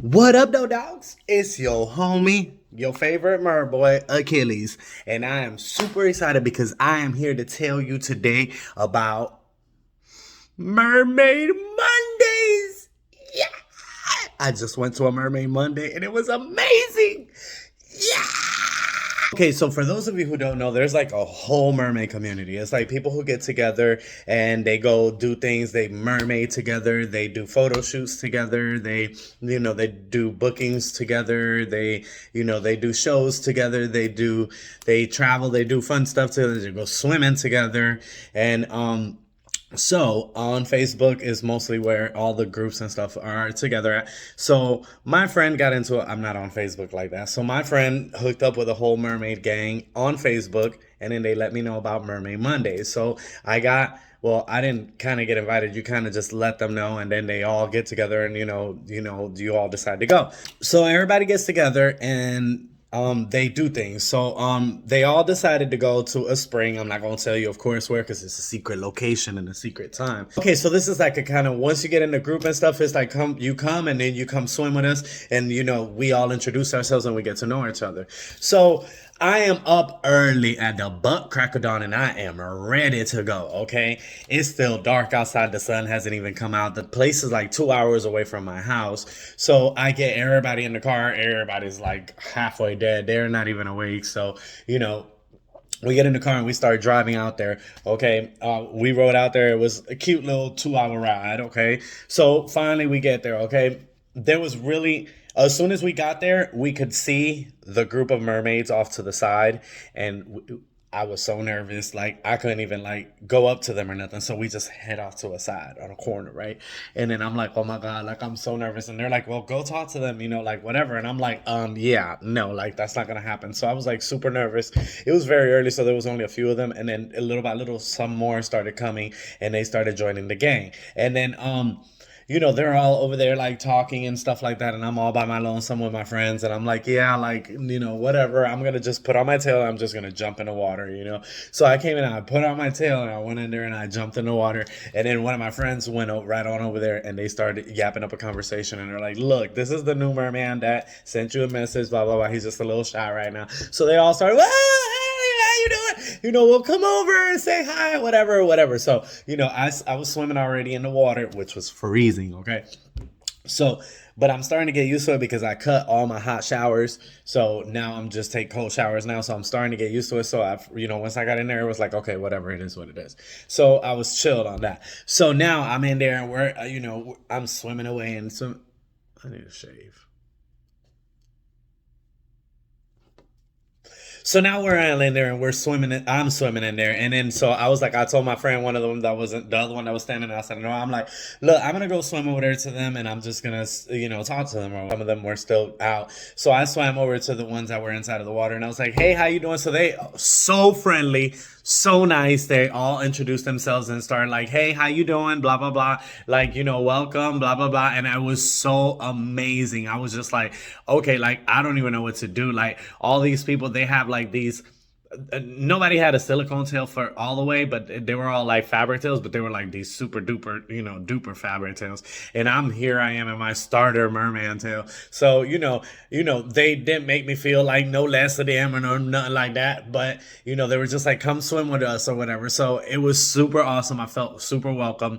What up, though, dogs? It's your homie, your favorite mer boy, Achilles, and I am super excited because I am here to tell you today about Mermaid Mondays. Yeah, I just went to a Mermaid Monday and it was amazing. Yeah. Okay, so for those of you who don't know, there's like a whole mermaid community. It's like people who get together and they go do things. They mermaid together. They do photo shoots together. They do bookings together. They do shows together. They travel. They do fun stuff together. They go swimming together. So on Facebook is mostly where all the groups and stuff are together at. So my friend got into it. I'm not on Facebook like that. So my friend hooked up with a whole mermaid gang on Facebook, and then they let me know about Mermaid Mondays. So I didn't kind of get invited. You kind of just let them know, and then they all get together, and you all decide to go. So everybody gets together and they do things. So they all decided to go to a spring. I'm not gonna tell you, of course, where, because it's a secret location and a secret time. Okay, so this is like a kind of, once you get in the group and stuff, it's like you come and then you come swim with us, and we all introduce ourselves and we get to know each other. So I am up early at the butt crack of dawn and I am ready to go, okay? It's still dark outside. The sun hasn't even come out. The place is like 2 hours away from my house. So I get everybody in the car. Everybody's like halfway dead. They're not even awake. So, we get in the car and we start driving out there. Okay. We rode out there. It was a cute little 2 hour ride. Okay. So finally we get there. Okay. There was really, as soon as we got there, we could see the group of mermaids off to the side, and I was so nervous, like I couldn't even like go up to them or nothing. So we just head off to a side on a corner, right? And then I'm like, oh my god, like I'm so nervous. And they're like, well, go talk to them, like whatever. And I'm like, yeah, no, like that's not gonna happen. So I was like super nervous. It was very early, so there was only a few of them, and then little by little, some more started coming, and they started joining the gang. And then they're all over there like talking and stuff like that, and I'm all by my lonesome with my friends, and I'm like, yeah, like, whatever, I'm gonna just put on my tail and I'm just gonna jump in the water. So I came in and I put on my tail and I went in there and I jumped in the water, and then one of my friends went right on over there and they started yapping up a conversation, and they're like, look, this is the new merman that sent you a message, blah blah blah, he's just a little shy right now. So they all started, you doing? We'll come over and say hi, whatever. So, I was swimming already in the water, which was freezing, okay? So, but I'm starting to get used to it because I cut all my hot showers. So now I'm just take cold showers now. So I'm starting to get used to it. So once I got in there, it was like, okay, whatever, it is what it is. So I was chilled on that. So now I'm in there and I'm swimming away, and I need to shave. So now we're in there and we're swimming. I'm swimming in there, and then so I was like, I told my friend, one of them that wasn't the other one that was standing there, I said, no, I'm like, look, I'm gonna go swim over there to them, and I'm just gonna talk to them. Or some of them were still out, so I swam over to the ones that were inside of the water, and I was like, hey, how you doing? So they so friendly, so nice. They all introduced themselves and started like, hey, how you doing? Blah blah blah, like welcome, blah blah blah, and it was so amazing. I was just like, okay, like I don't even know what to do. Like all these people, they have like these. Nobody had a silicone tail for all the way, but they were all like fabric tails, but they were like these super duper, duper fabric tails. And I am in my starter merman tail. So, they didn't make me feel like no less of them or no nothing like that. But, they were just like, come swim with us or whatever. So it was super awesome. I felt super welcome.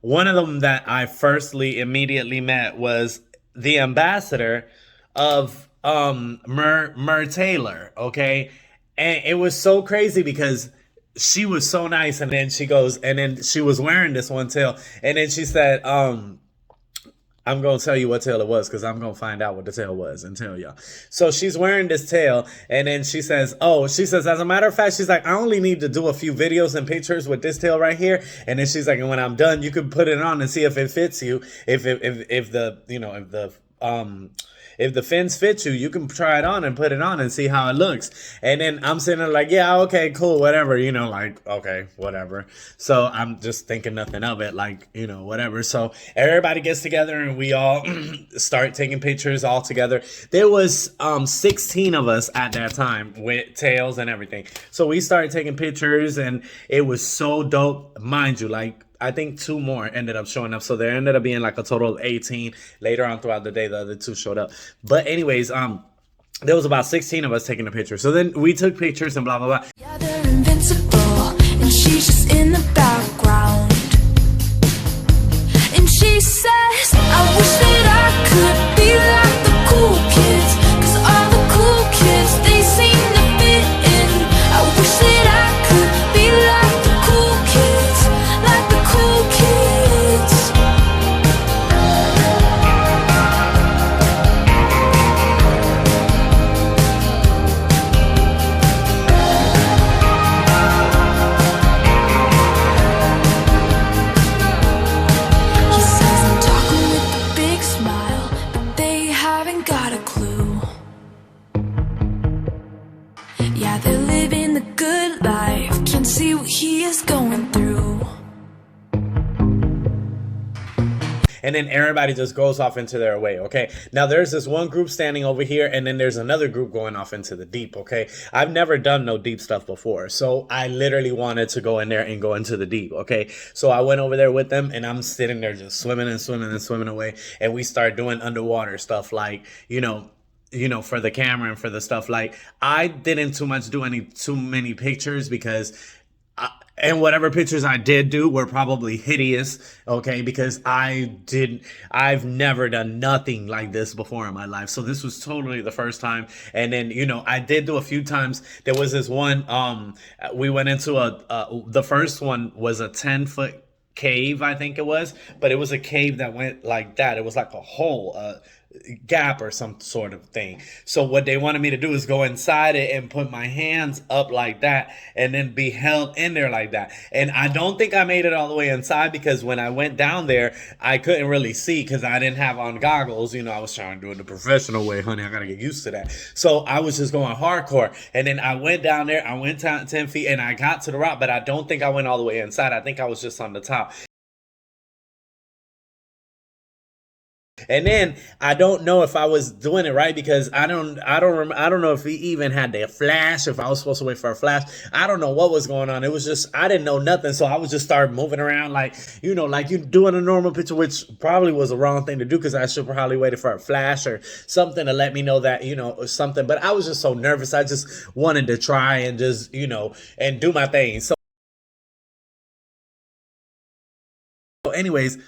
One of them that I immediately met was the ambassador of Mer Taylor, okay? And it was so crazy because she was so nice, and then she was wearing this one tail, and then she said, I'm gonna tell you what tail it was, because I'm gonna find out what the tail was and tell y'all. So she's wearing this tail, and then she says, as a matter of fact, she's like, I only need to do a few videos and pictures with this tail right here, and then she's like, and when I'm done, you can put it on and see if it fits you. If the fins fit you, you can try it on and put it on and see how it looks. And then I'm sitting there like, yeah, okay, cool, whatever, like, okay, whatever. So I'm just thinking nothing of it, like, whatever. So everybody gets together and we all start taking pictures all together. There was 16 of us at that time with tails and everything. So we started taking pictures, and it was so dope. Mind you, like, I think two more ended up showing up. So there ended up being like a total of 18. Later on throughout the day, the other two showed up. But anyways, there was about 16 of us taking a picture. So then we took pictures and blah, blah, blah. Yeah, they're invincible, and she's just in the background. And she says, I wish that I could be like the cool kids, 'cause all the cool kids, they seem to fit in. I wish that I could be like the cool kids, like the cool kids. He says I'm talking with a big smile, but they haven't got a clue. Yeah, they're living the good life, can't see what he is going through. And then everybody just goes off into their way, okay? Now, there's this one group standing over here, and then there's another group going off into the deep, okay? I've never done no deep stuff before, so I literally wanted to go in there and go into the deep, okay? So I went over there with them, and I'm sitting there just swimming and swimming and swimming away, and we start doing underwater stuff like, for the camera and for the stuff. Like, I didn't too many pictures because and whatever pictures I did do were probably hideous, okay, because I've never done nothing like this before in my life. So this was totally the first time. And then, I did do a few times. There was this one, we went into the first one was a 10-foot cave, I think it was, but it was a cave that went like that. It was like a hole, gap or some sort of thing. So what they wanted me to do is go inside it and put my hands up like that and then be held in there like that. And I don't think I made it all the way inside, because when I went down there, I couldn't really see because I didn't have on goggles. I was trying to do it the professional way, honey. I gotta get used to that. So I was just going hardcore. And then I went down there, I went down 10 feet and I got to the rock, but I don't think I went all the way inside. I think I was just on the top. And then I don't know if I was doing it right, because I don't know if he even had the flash, if I was supposed to wait for a flash. I don't know what was going on. It was just, I didn't know nothing. So I was just started moving around like you doing a normal picture, which probably was the wrong thing to do, because I should probably waited for a flash or something to let me know that, or something. But I was just so nervous. I just wanted to try and just, and do my thing. So anyways,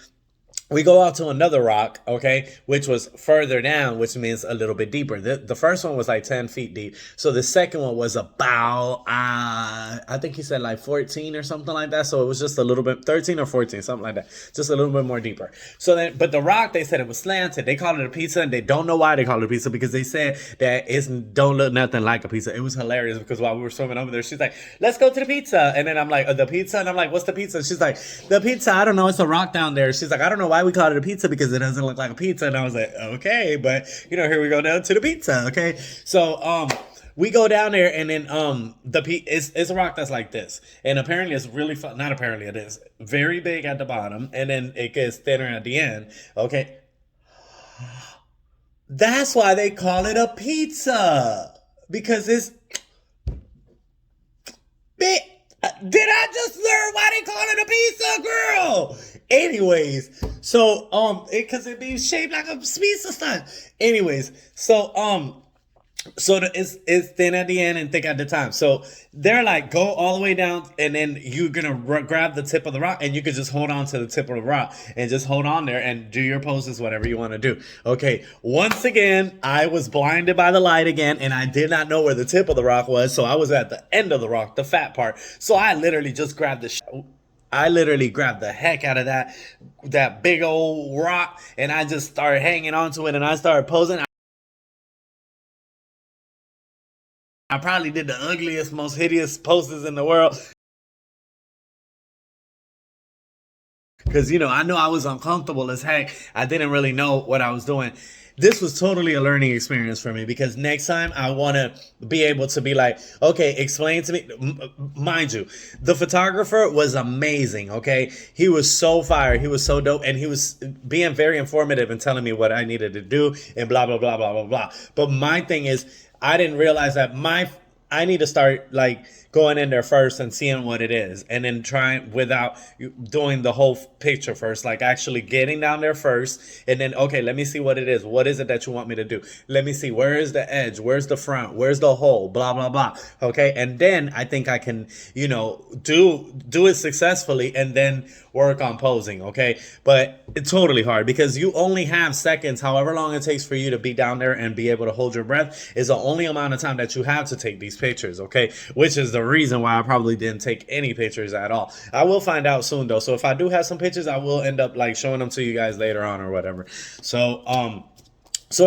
we go out to another rock, okay, which was further down, which means a little bit deeper. The first one was like 10 feet deep. So the second one was about, I think he said like 14 or something like that. So it was just a little bit, 13 or 14, something like that. Just a little bit more deeper. So then, but the rock, they said it was slanted. They called it a pizza, and they don't know why they called it a pizza, because they said that it don't look nothing like a pizza. It was hilarious, because while we were swimming over there, she's like, let's go to the pizza. And then I'm like, the pizza? And I'm like, what's the pizza? She's like, the pizza, I don't know. It's a rock down there. She's like, I don't know why we called it a pizza, because it doesn't look like a pizza. And I was like, okay, but here we go down to the pizza, okay? So we go down there, and then it's a rock that's like this, and apparently it's really fun. Not apparently, it is very big at the bottom, and then it gets thinner at the end, okay? That's why they call it a pizza, because it's big. Did I just learn why they call it a pizza, girl? Anyways, so because it be shaped like a pizza stuff. Anyways, so it's thin at the end and thick at the top. So they're like, go all the way down, and then you're gonna grab the tip of the rock, and you can just hold on to the tip of the rock and just hold on there and do your poses, whatever you want to do. Okay, once again, I was blinded by the light again, and I did not know where the tip of the rock was. So I was at the end of the rock, the fat part. So I literally just grabbed the heck out of that big old rock, and I just started hanging onto it, and I started posing. I probably did the ugliest, most hideous poses in the world, because I know I was uncomfortable as heck. I didn't really know what I was doing. This was totally a learning experience for me, because next time I want to be able to be like, okay, explain to me. Mind you, the photographer was amazing, okay? He was so fire. He was so dope, and he was being very informative and telling me what I needed to do and blah, blah, blah, blah, blah, blah. But my thing is, I didn't realize that I need to start like going in there first and seeing what it is, and then trying without doing the whole picture first, like actually getting down there first, and then okay, let me see what it is. What is it that you want me to do? Let me see, where is the edge, where's the front, where's the hole, blah blah blah. Okay, and then I think I can, do it successfully, and then work on posing. Okay, but it's totally hard because you only have seconds. However long it takes for you to be down there and be able to hold your breath is the only amount of time that you have to take these pictures. Okay, which is the reason why I probably didn't take any pictures at all. I will find out soon though, so if I do have some pictures, I will end up like showing them to you guys later on or whatever. So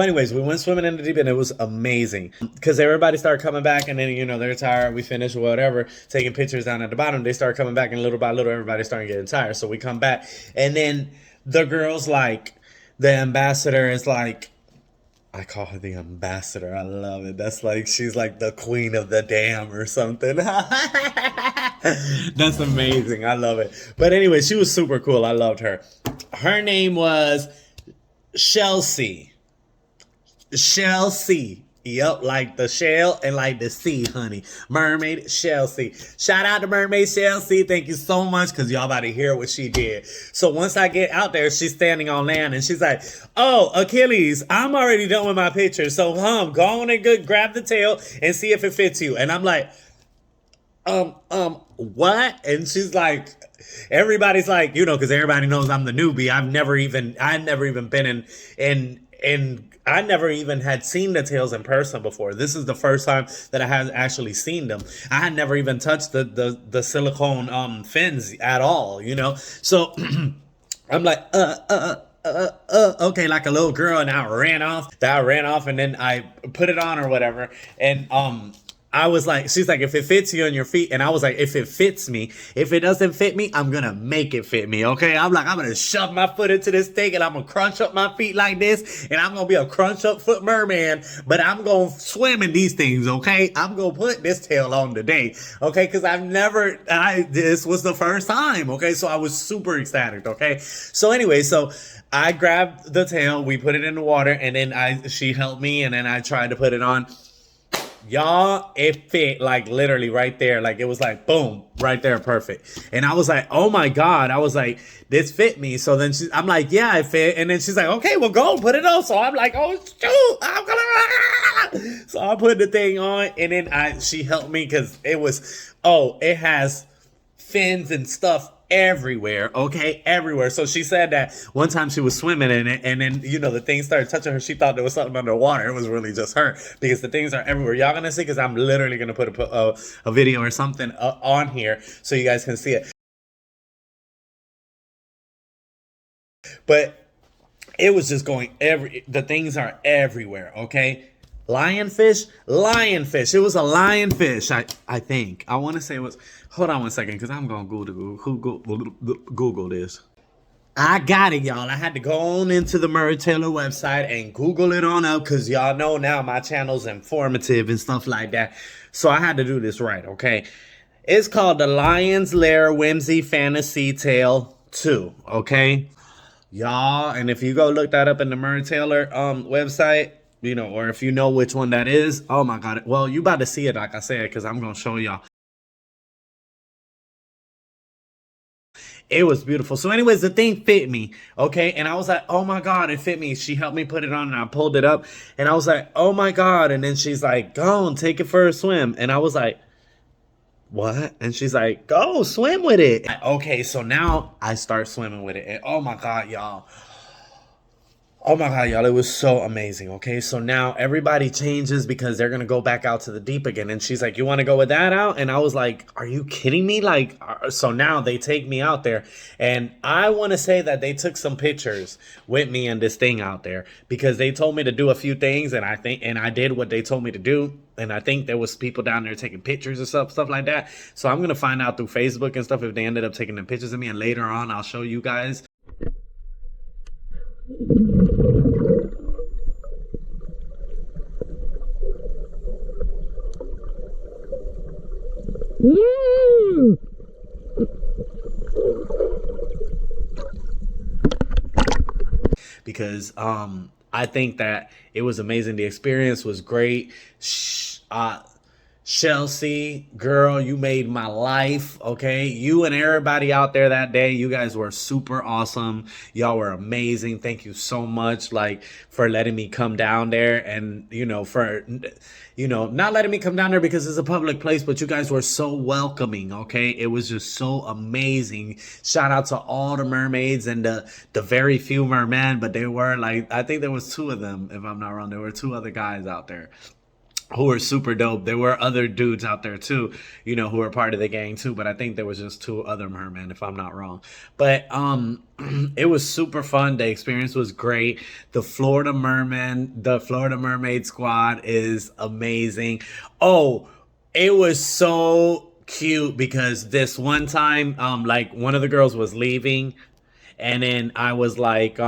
anyways, we went swimming in the deep end. It was amazing because everybody started coming back, and then, they're tired. We finished whatever, taking pictures down at the bottom. They started coming back, and little by little, everybody started getting tired. So we come back, and then the girls, like, the ambassador is like, I call her the ambassador. I love it. That's like, she's like the queen of the dam or something. That's amazing. I love it. But anyway, she was super cool. I loved her. Her name was Chelsea. Chelsea. Yep, like the shell and like the sea, honey. Mermaid Chelsea. Shout out to Mermaid Chelsea. Thank you so much, because y'all about to hear what she did. So once I get out there, she's standing on land and she's like, oh, Achilles, I'm already done with my picture. So go on and grab the tail and see if it fits you. And I'm like, what? And she's like, everybody's like, because everybody knows I'm the newbie. I never even been I never even had seen the tails in person before. This is the first time that I had actually seen them. I had never even touched the silicone fins at all, So I'm like, okay, like a little girl, and I ran off, and then I put it on or whatever, and I was like, she's like, if it fits you on your feet. And I was like, if it fits me. If it doesn't fit me, I'm going to make it fit me, okay? I'm like, I'm going to shove my foot into this thing, and I'm going to crunch up my feet like this, and I'm going to be a crunch up foot merman, but I'm going to swim in these things, okay? I'm going to put this tail on today, okay? Because this was the first time, okay? So I was super ecstatic, okay? So anyway, I grabbed the tail, we put it in the water, and then she helped me, and then I tried to put it on. Y'all, it fit like literally right there. Like it was like, boom, right there, perfect. And I was like, oh my God. I was like, this fit me. So then I'm like, yeah, it fit. And then she's like, okay, well, go put it on. So I'm like, oh, shoot, I'm gonna. So I put the thing on, and then she helped me because it has fins and stuff everywhere, okay, everywhere. So she said that one time she was swimming in it, and then the thing started touching her. She thought there was something underwater. It was really just her, because the things are everywhere. Y'all gonna see, because I'm literally gonna put a video or something on here so you guys can see it. But it was just going the things are everywhere, okay? Lionfish. It was a lionfish. I think. I want to say it was. Hold on one second, because I'm going to Google this. I got it, y'all. I had to go on into the Murray Taylor website and Google it on up, because y'all know now my channel's informative and stuff like that. So I had to do this right, okay? It's called the Lion's Lair Whimsy Fantasy Tale 2, okay? Y'all, and if you go look that up in the Murray Taylor website, or if you know which one that is, oh my God. Well, you about to see it, like I said, because I'm going to show y'all. It was beautiful. So anyways, the thing fit me, okay? And I was like, oh my God, it fit me. She helped me put it on, and I pulled it up, and I was like, oh my God. And then she's like, go and take it for a swim. And I was like, what? And she's like, go swim with it. Okay, so now I start swimming with it. And oh my God, y'all. Oh my God, y'all, it was so amazing, okay? So now everybody changes because they're going to go back out to the deep again. And she's like, you want to go with that out? And I was like, are you kidding me? Like, so now they take me out there. And I want to say that they took some pictures with me and this thing out there, because they told me to do a few things. And I did what they told me to do. And I think there was people down there taking pictures and stuff like that. So I'm going to find out through Facebook and stuff if they ended up taking the pictures of me. And later on, I'll show you guys. Because I think that it was amazing. The experience was great. Chelsea, girl, you made my life, okay? You and everybody out there that day, you guys were super awesome. Y'all were amazing. Thank you so much, like, for letting me come down there and, not letting me come down there because it's a public place, but you guys were so welcoming, okay? It was just so amazing. Shout out to all the mermaids and the very few mermen, but they were like, I think there was two of them, if I'm not wrong. There were two other guys out there who were super dope. There were other dudes out there too, who were part of the gang too, but I think there was just two other mermen, if I'm not wrong. But it was super fun. The experience was great. The Florida Mermaid squad is amazing. Oh, it was so cute because this one time, like one of the girls was leaving, and then I was like,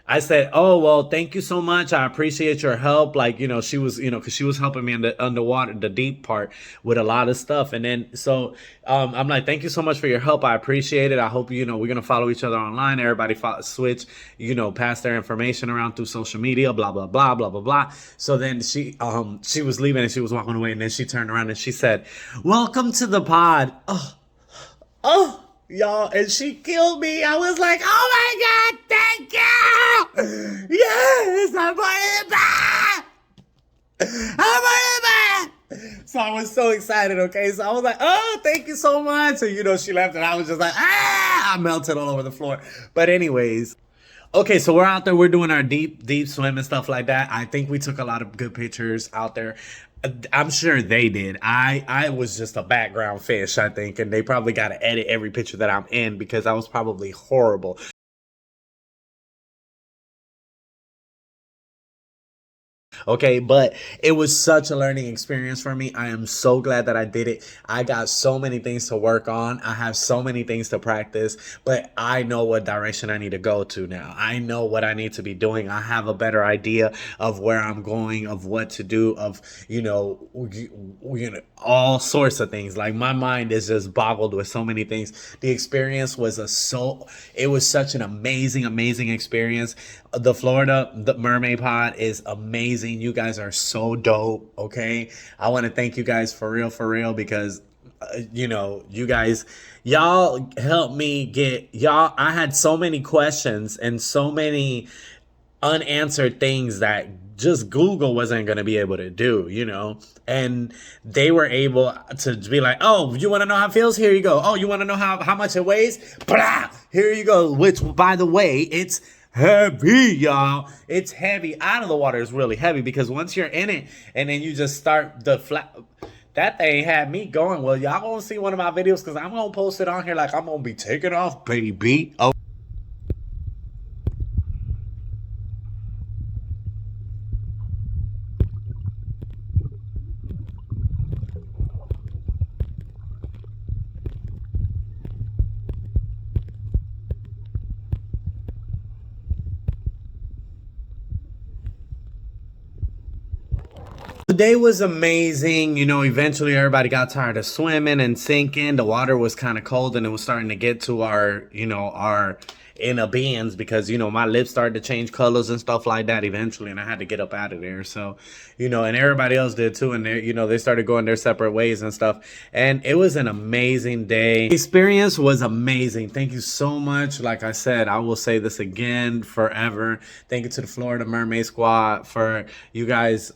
I said, "Oh well, thank you so much. I appreciate your help." Like, she was, because she was helping me in the underwater, the deep part with a lot of stuff. And then I'm like, "Thank you so much for your help. I appreciate it. I hope we're gonna follow each other online. Everybody switch, pass their information around through social media. Blah blah blah blah blah blah." So then she was leaving and she was walking away, and then she turned around and she said, "Welcome to the pod." Oh, y'all, and she killed me. I was like, "Oh my God, thank you! Yes, I'm going back! I'm going back!" So I was so excited, okay? So I was like, "Oh, thank you so much." And she left and I was just like, I melted all over the floor. But anyways, okay, so we're out there. We're doing our deep swim and stuff like that. I think we took a lot of good pictures out there. I'm sure they did. I was just a background fish, I think, and they probably got to edit every picture that I'm in because I was probably horrible. Okay, but it was such a learning experience for me. I am so glad that I did it. I got so many things to work on. I have so many things to practice, but I know what direction I need to go to now. I know what I need to be doing. I have a better idea of where I'm going, of what to do, of all sorts of things. Like, my mind is just boggled with so many things. The experience was it was such an amazing experience. The Mermaid Pod is amazing. You guys are so dope. Okay, I want to thank you guys for real, because you guys, y'all helped me get y'all. I had so many questions and so many unanswered things that just Google wasn't going to be able to do. And they were able to be like, "Oh, you want to know how it feels? Here you go. Oh, you want to know how much it weighs? Blah, here you go." Which, by the way, it's heavy, y'all. It's heavy. Out of the water is really heavy because once you're in it and then you just start the flat. That thing had me going. Well, y'all gonna see one of my videos because I'm gonna post it on here like I'm gonna be taking off, baby. Oh. The day was amazing. Eventually everybody got tired of swimming and sinking. The water was kind of cold and it was starting to get to our inner beings because, my lips started to change colors and stuff like that eventually. And I had to get up out of there. So, and everybody else did too. And they started going their separate ways and stuff. And it was an amazing day. The experience was amazing. Thank you so much. Like I said, I will say this again forever. Thank you to the Florida Mermaid Squad for you guys,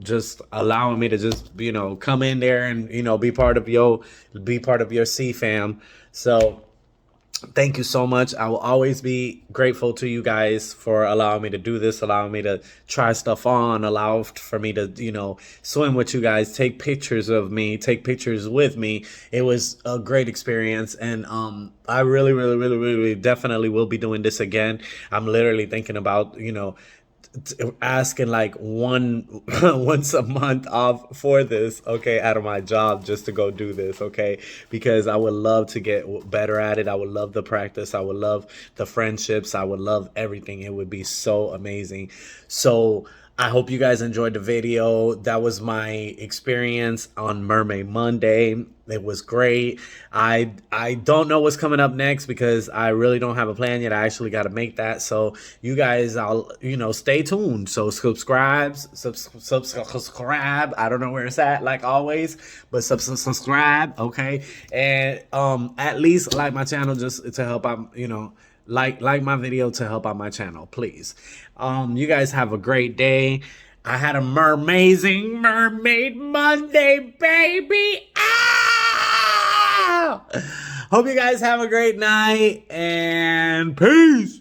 just allowing me to just, come in there and, be part of your sea fam. So thank you so much. I will always be grateful to you guys for allowing me to do this, allowing me to try stuff on, allow for me to, swim with you guys, take pictures of me, take pictures with me. It was a great experience. And I really definitely will be doing this again. I'm literally thinking about, asking like once a month off for this, okay, out of my job just to go do this, okay, because I would love to get better at it. I would love the practice. I would love the friendships. I would love everything. It would be so amazing. So I hope you guys enjoyed the video. That was my experience on Mermaid Monday. It was great. I don't know what's coming up next because I really don't have a plan yet. I actually got to make that. So you guys, I'll stay tuned. So subscribe. I don't know where it's at, like always, but subscribe. Okay, and at least like my channel just to help out. Like my video to help out my channel, please. You guys have a great day. I had a mermaizing Mermaid Monday, baby. Ah! Hope you guys have a great night and peace.